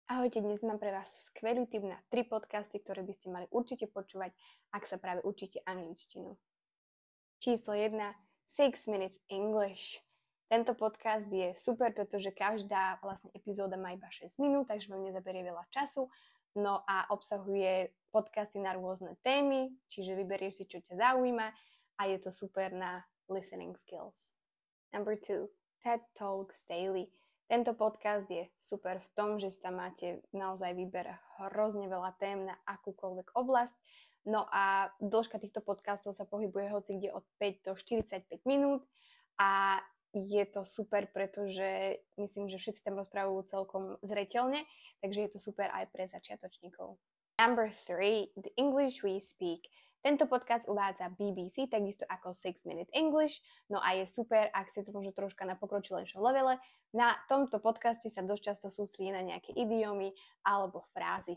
Ahojte, dnes mám pre vás skvelý tip na 3 podcasty, ktoré by ste mali určite počúvať, ak sa práve učíte angličtinu. Číslo 1. 6 Minute English. Tento podcast je super, pretože každá epizóda má iba 6 minút, takže vám nezaberie veľa času. No a obsahuje podcasty na rôzne témy, čiže vyberieš si, čo ťa zaujíma a je to super na listening skills. Number 2. TED Talks Daily. Tento podcast je super v tom, že tam máte naozaj výber hrozne veľa tém na akúkoľvek oblasť. No a dĺžka týchto podcastov sa pohybuje hoci kde od 5 do 45 minút a je to super, pretože myslím, že všetci tam rozprávajú celkom zreteľne, takže je to super aj pre začiatočníkov. Number 3. The English We Speak. Tento podcast uvádza BBC, takisto ako 6 Minute English, no a je super, ak si to možno troška na pokročilejšom levele. Na tomto podcaste sa dosť často sústredí na nejaké idiomy alebo frázy.